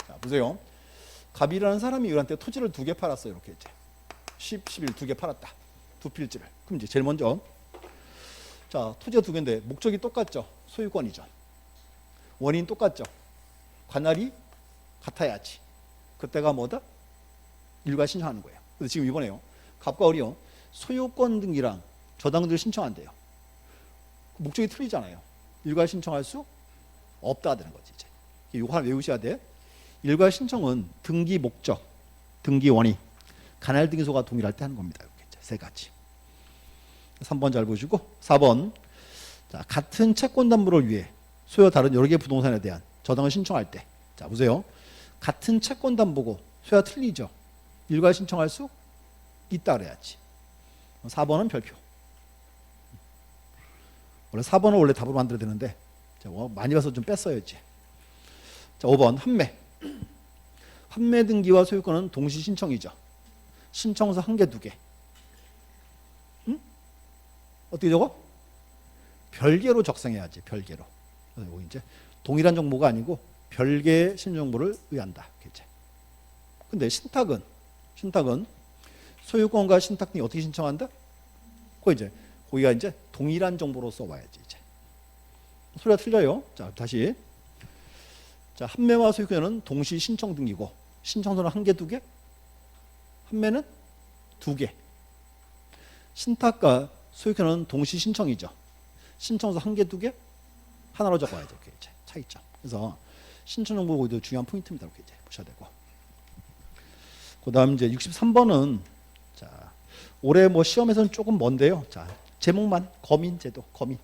자, 보세요. 갑이라는 사람이 을한테 토지를 2개 팔았어요. 이렇게 이제 11 2개 팔았다. 두 필지를. 그럼 이제 제일 먼저 자, 토지가 2개인데 목적이 똑같죠. 소유권이죠. 원인 똑같죠. 관할이 같아야지. 그때가 뭐다? 일괄 신청하는 거예요. 그래서 지금 이번에요. 갑과 을이요. 소유권 등기랑 저당들을 신청한대요. 목적이 틀리잖아요. 일괄 신청할 수 없다 되는 거지. 이제 이거 하나 외우셔야 돼. 일괄 신청은 등기 목적, 등기 원인, 간할 등기소가 동일할 때 하는 겁니다. 이렇게 세 가지. 3번 잘 보시고 4번 자, 같은 채권 담보를 위해 소유와 다른 여러 개의 부동산에 대한 저당을 신청할 때. 자, 보세요. 같은 채권 담보고 소유와 틀리죠. 일괄 신청할 수 있다 그래야지. 4번은 별표. 원래 4번을 원래 답으로 만들어야 되는데 많이 봐서 좀 뺐어야지. 자, 5번 판매. 판매 등기와 소유권은 동시 신청이죠. 신청서 1개, 2개. 응? 어떻게 적어? 별개로 적성해야지. 별개로. 그리고 이제 동일한 정보가 아니고 별개의 신청 정보를 의한다. 이렇게. 근데 신탁은 소유권과 신탁 등이 어떻게 신청한다? 거기가 이제 동일한 정보로 써와야지. 이제 소리가 틀려요. 자, 다시. 자, 판매와 소유권은 동시 신청 등기고 신청서는 1개, 2개? 판매는 2개. 신탁과 소유권은 동시 신청이죠. 신청서 1개, 2개? 하나로 적어야죠. 이렇게 이제 차이점. 그래서 신청 정보 보기도 중요한 포인트입니다. 이렇게 이제 보셔야 되고. 그다음 이제 63번은 자, 올해 시험에서는 조금 먼데요. 자, 제목만 거민제도, 거민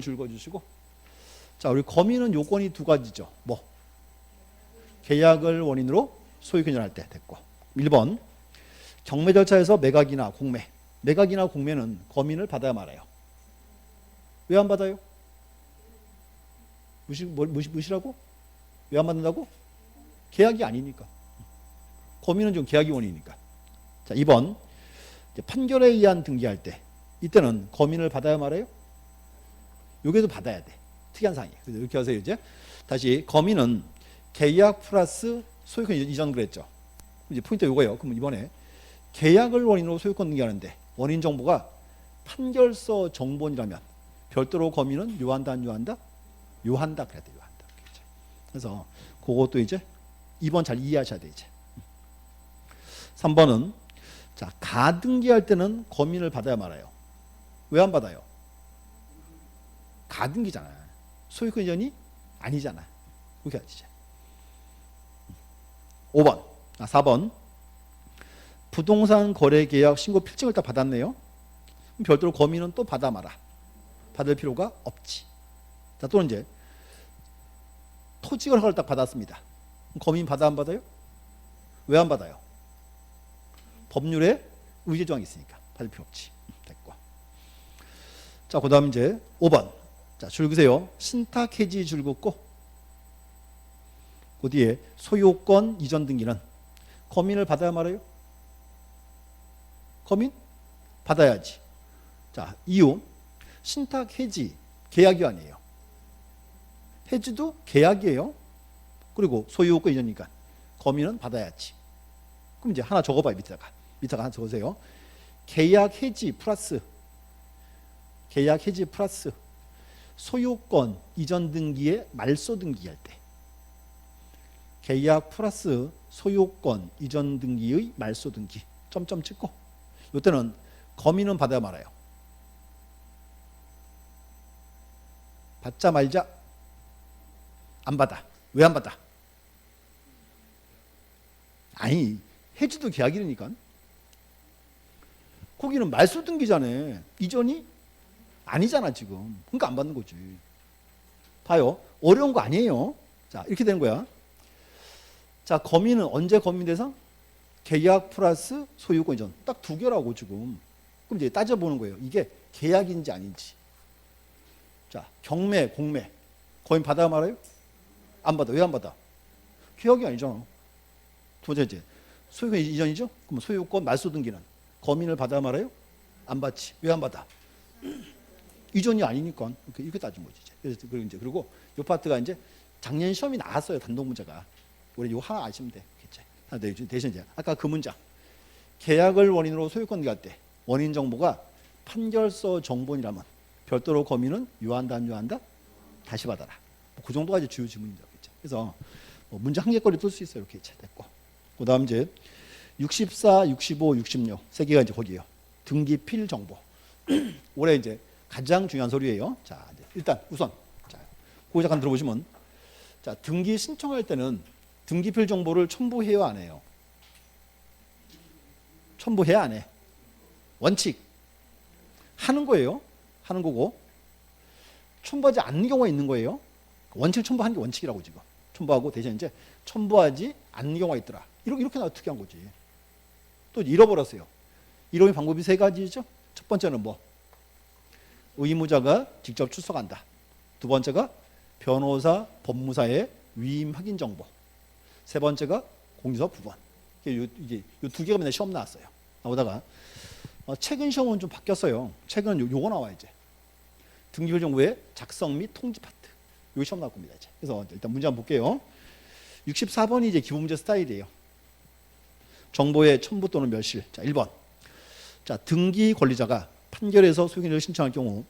줄 그어주시고. 자, 우리 거민은 요건이 2가지죠. 계약을 원인으로 소유권 이전할 때 됐고. 1번 경매 절차에서 매각이나 공매. 매각이나 공매는 거민을 받아야 말아요. 왜 안 받아요? 무시라고? 왜 안 받는다고? 계약이 아니니까. 거민은 좀 계약이 원인이니까. 자, 2번 판결에 의한 등기할 때 이때는 거민을 받아야 말아요? 여기도 받아야 돼. 특이한 사항이에요. 그래서 이렇게 하세요. 이제 다시 거민은 계약 플러스 소유권 이전 그랬죠. 이제 포인트 이거예요. 그럼 이번에 계약을 원인으로 소유권 등기하는데 원인 정보가 판결서 정본이라면 별도로 거민은 요한다 안 요한다? 요한다 그래야 돼. 요한다. 그래서 그것도 이제 2번 잘 이해하셔야 돼. 이제 3번은 자, 가등기할 때는 거민을 받아야 말아요. 왜 안 받아요? 가등기잖아. 소유권 이전이 아니잖아. 그렇게 하지. 4번 부동산 거래 계약 신고 필증을 다 받았네요. 그럼 별도로 거민은 또 받아 말아. 받을 필요가 없지. 자, 또는 이제 토지걸 허가를 딱 받았습니다. 그럼 거민 받아 안 받아요? 왜 안 받아요? 법률에 의제 조항이 있으니까 받을 필요 없지. 됐고. 자, 그다음 이제 5번. 자, 줄 그세요. 신탁 해지 줄 긋고 그 뒤에 소유권 이전 등기는 거민을 받아야 말아요? 거민? 받아야지. 자, 이유. 신탁 해지 계약이 아니에요. 해지도 계약이에요. 그리고 소유권 이전이니까 거민은 받아야지. 그럼 이제 하나 적어봐요. 밑에다가 하나 적으세요. 계약 해지 플러스 소유권 이전 등기의 말소 등기할 때 계약 플러스 소유권 이전 등기의 말소 등기 점점 찍고 이때는 거민은 받아야 말아요. 받자 말자 안 받아. 왜 안 받아? 아니 해지도 계약이니까. 거기는 말소 등기잖아요. 이전이 아니잖아 지금. 그러니까 안 받는 거지. 봐요. 어려운 거 아니에요. 자, 이렇게 되는 거야. 자, 거민은 언제 거민 대상? 계약 플러스 소유권 이전. 딱 2개라고 지금. 그럼 이제 따져보는 거예요. 이게 계약인지 아닌지. 자, 경매, 공매. 거민 받아 말아요? 안 받아. 왜 안 받아? 계약이 아니잖아. 두 번째 이제 소유권 이전이죠? 그럼 소유권 말소 등기는 거민을 받아 말아요? 안 받지. 왜 안 받아? 이전이 아니니까. 이렇게 따지면 뭐지. 그리고 이 파트가 이제 작년 시험이 나왔어요. 단독 문제가. 우리 이거 하나 아시면 돼. 대신 이제 아까 그 문장. 계약을 원인으로 소유권 등기할 때 원인 정보가 판결서 정본이라면 별도로 거민은 요한다 안 요한다? 다시 받아라. 그 정도가 이제 주요 질문입니다. 그래서 문제 한 개거리 뜰 수 있어요. 이렇게 됐고. 그다음 이제 64, 65, 66 세 개가 이제 거기에요. 등기필 정보. 올해 이제 가장 중요한 서류예요. 자, 일단 우선 자, 그거 잠깐 들어보시면 자, 등기 신청할 때는 등기필 정보를 첨부해요, 안 해요? 첨부해야 안 해? 원칙 하는 거예요. 하는 거고 첨부하지 않는 경우가 있는 거예요. 원칙 첨부하는 게 원칙이라고 지금. 첨부하고 대신 이제 첨부하지 않는 경우가 있더라. 이렇게 나와 특이한 거지. 또 잃어버렸어요. 잃어버린 방법이 3가지죠. 첫 번째는 의무자가 직접 출석한다. 두 번째가 변호사, 법무사의 위임 확인 정보. 세 번째가 공지서 부본. 이게 요 두 개가 맨날 시험 나왔어요. 나오다가 최근 시험은 좀 바뀌었어요. 최근 요거 나와 이제. 등기부 정보의 작성 및 통지 파트. 요 시험 나올 겁니다 이제. 그래서 일단 문제 한번 볼게요. 64번이 이제 기본 문제 스타일이에요. 정보의 첨부 또는 멸실. 자, 1번. 자, 등기 권리자가 판결에서 소유권을 신청할 경우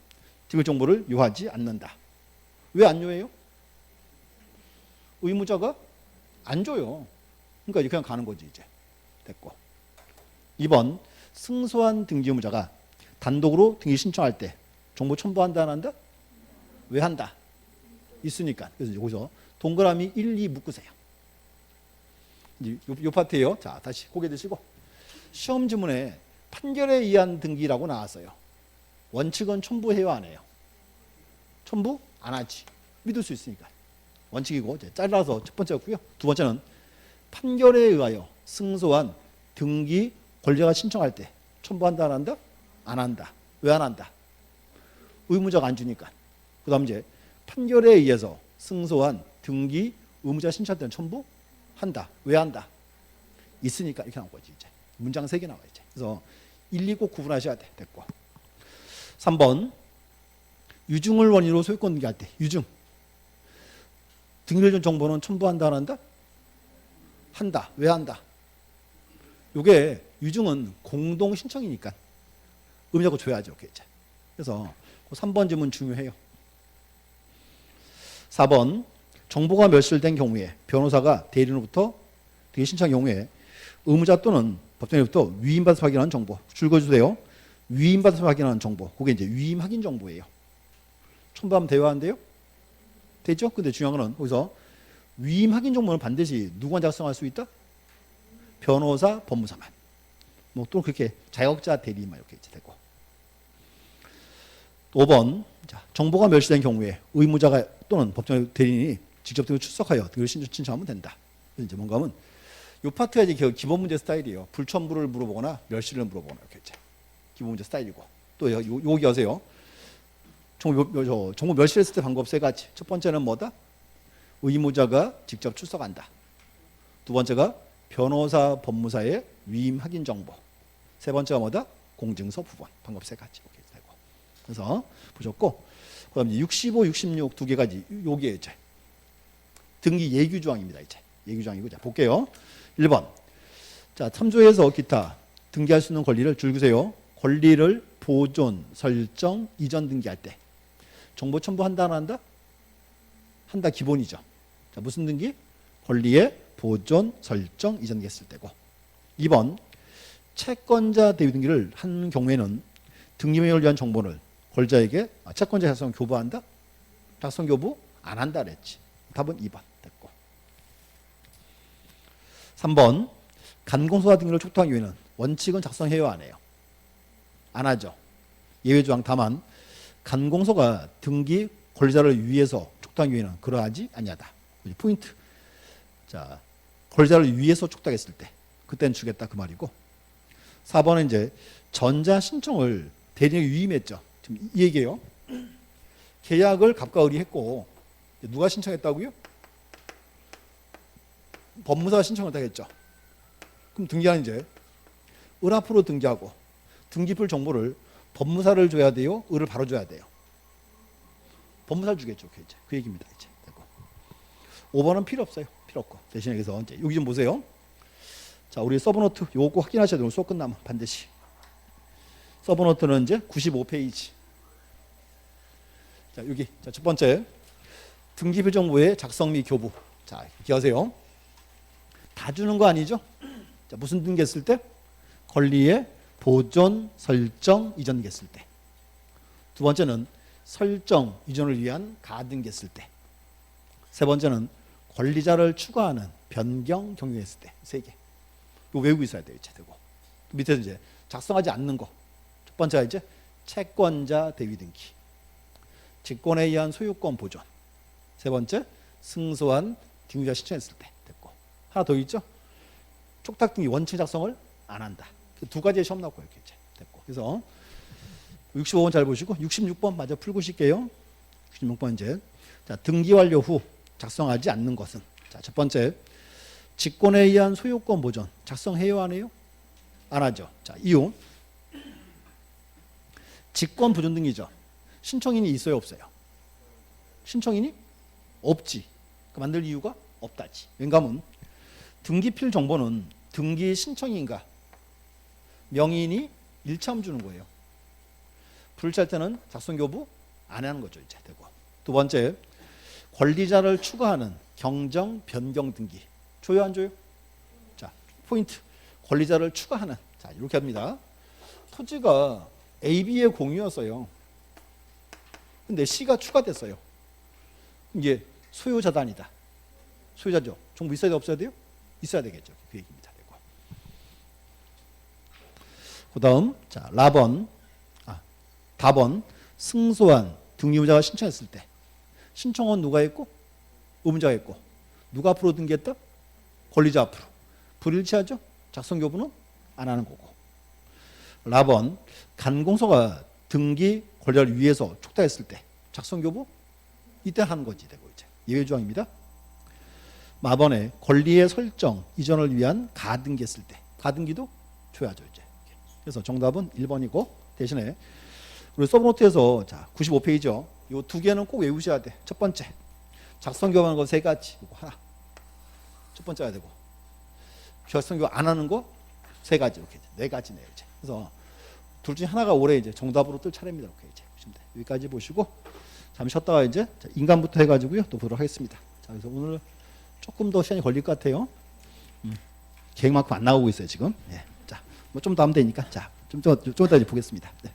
등기 정보를 요하지 않는다. 왜 안 요해요? 의무자가 안 줘요. 그러니까 이제 그냥 가는 거지 이제. 됐고. 2번. 승소한 등기 의무자가 단독으로 등기 신청할 때 정보 첨부한다 안 한다? 왜 한다? 있으니까. 그래서 이제 여기서 동그라미 1, 2 묶으세요. 요 파트예요. 자, 다시 고개 드시고. 시험 지문에 판결에 의한 등기라고 나왔어요. 원칙은 첨부해요, 안 해요? 첨부 안 하지. 믿을 수 있으니까. 원칙이고 이제 잘라서 첫 번째였고요. 두 번째는 판결에 의하여 승소한 등기 권리자가 신청할 때 첨부한다 안 한다? 안 한다. 왜 안 한다? 의무자가 안 주니까. 그다음 이제 판결에 의해서 승소한 등기 의무자 신청할 때는 첨부한다. 왜 한다? 있으니까 이렇게 나온 거지 이제. 문장 3개 나와 이제. 그래서 1, 2 꼭 구분하셔야 돼. 됐고. 3번. 유증을 원인으로 소유권 등기할 때 유증. 등기를 준 정보는 첨부한다 안 한다? 한다. 왜 한다? 요게 유증은 공동 신청이니까 의무자가 줘야죠. 이제. 그래서 3번 질문 중요해요. 4번. 정보가 멸실된 경우에 변호사가 대리인으로부터 등기 신청 경우에 의무자 또는 법정으로부터 위임받아서 확인하는 정보. 줄 그어주세요. 위임받아서 확인하는 정보. 그게 이제 위임 확인 정보예요. 첨부하면 돼요, 안 돼요? 되죠? 근데 중요한 거는 거기서 위임 확인 정보는 반드시 누구만 작성할 수 있다? 변호사, 법무사만. 뭐 또 그렇게 자격자 대리인만 이렇게 되고. 5번. 자, 정보가 멸실된 경우에 의무자가 또는 법정 대리인이 직접 출석하여 등기를 신청하면 된다. 그래서 이제 뭔가 하면 이 파트가 이제 기본 문제 스타일이에요. 불첨부를 물어보거나 멸실을 물어보거나 이렇게 이제 기본 문제 스타일이고. 또 여기 여세요. 정보 멸실했을 때 방법 3가지. 첫 번째는 뭐다? 의무자가 직접 출석한다. 두 번째가 변호사, 법무사의 위임 확인 정보. 세 번째가 뭐다? 공증서 부본. 방법 3가지. 이렇게 되고. 그래서 보셨고, 그다음 이제 65, 66 두 개가지. 요게 이제 등기 예규 조항입니다. 이제 예규 조항이고, 자 볼게요. 1번. 자, 3조에서 기타 등기할 수 있는 권리를 줄기세요. 권리를 보존, 설정, 이전 등기할 때 정보 첨부한다 안 한다? 한다 기본이죠. 자, 무슨 등기? 권리의 보존, 설정, 이전 등기했을 때고. 2번. 채권자 대위 등기를 한 경우에는 등기명령을 위한 정보를 권리자에게 채권자 작성 교부한다? 작성 교부 안 한다 그랬지. 답은 2번 됐고. 3번. 간공소화 등기를 촉탁한 경우에는 원칙은 작성해요 안 해요? 안 하죠. 예외조항. 다만 간공소가 등기 권리자를 위해서 촉탁한 경우에는 그러하지 아니하다. 포인트. 자, 권리자를 위해서 촉탁했을 때 그때는 주겠다 그 말이고. 4번은 이제 전자 신청을 대리인에게 위임했죠. 지금 이 얘기예요. 계약을 갑과 을이 했고 누가 신청했다고요? 법무사가 신청을 하겠죠. 그럼 등기하는 이제 을 앞으로 등기하고 등기풀 정보를 법무사를 줘야 돼요? 을을 바로 줘야 돼요? 법무사를 주겠죠. 이제 그 얘기입니다. 이제. 5번은 필요 없어요. 필요 없고. 대신에 여기서 이제 여기 좀 보세요. 자, 우리 서브노트 요거 꼭 확인하셔야 돼요. 수업 끝나면 반드시. 서브노트는 이제 95페이지. 자, 여기. 자, 첫 번째. 등기부 정보의 작성 및 교부. 자, 기억하세요. 다 주는 거 아니죠? 자, 무슨 등기했을 때? 권리의 보존, 설정, 이전 등기했을 때. 두 번째는 설정, 이전을 위한 가등기했을 때. 세 번째는 권리자를 추가하는 변경, 경유했을 때. 3개. 이거 외우고 있어야 돼요. 이제 되고. 밑에서 이제 작성하지 않는 거. 첫 번째가 이제 채권자 대위 등기. 직권에 의한 소유권 보존. 세 번째, 승소한 등기자 신청했을 때. 됐고. 하나 더 있죠? 촉탁 등기 원칙 작성을 안 한다. 2가지의 시험 나왔고 이렇게 이제 됐고. 그래서 65번 잘 보시고 66번 마저 풀고 쉴게요. 66번 이제 자, 등기 완료 후 작성하지 않는 것은 자, 첫 번째 직권에 의한 소유권 보전 작성해요 안 해요? 안 하죠. 자, 이유 직권 보존 등기죠. 신청인이 있어요 없어요? 신청인이 없지. 그 만들 이유가 없다지. 왜냐하면 등기필 정보는 등기 신청인과 명의인이 일체함 주는 거예요. 불일치할 때는 작성교부 안 하는 거죠. 이제 되고. 두 번째 권리자를 추가하는 경정 변경 등기 줘요 안 줘요? 자, 포인트 권리자를 추가하는 자 이렇게 합니다. 토지가 A, B의 공유였어요. 근데 C가 추가됐어요. 이게 소유자단이다. 소유자죠. 정부 있어야 돼 없어야 돼요? 있어야 되겠죠. 그 얘기입니다. 되고. 그다음 자 답은 승소한 등기부자가 신청했을 때 신청은 누가 했고 의무자가 했고 누가 앞으로 등기했다? 권리자 앞으로. 불일치하죠? 작성교부는 안 하는 거고. 라번 간공서가 등기 권리를 위해서 촉탁했을 때 작성교부 이때 하는 거지 되고 이제 예외조항입니다. 마번에 권리의 설정 이전을 위한 가등기했을 때 가등기도 줘야죠 이제. 그래서 정답은 1번이고 대신에 우리 서브노트에서 자 95페이지요. 이 두 개는 꼭 외우셔야 돼. 첫 번째 작성교부하는 거 세 가지. 이거 하나. 첫 번째 해야 되고 작성교부 안 하는 거 세 가지 이렇게 네 가지네요 이제. 그래서 둘 중에 하나가 올해 이제 정답으로 뜰 차례입니다. 이렇게 이제 보시면 돼. 여기까지 보시고 잠시 쉬었다가 이제 인간부터 해가지고요 또 보도록 하겠습니다. 자 그래서 오늘 조금 더 시간이 걸릴 것 같아요. 계획만큼 안 나오고 있어요 지금. 예. 자, 뭐 좀 더 하면 되니까 자, 좀 이따 보겠습니다. 네.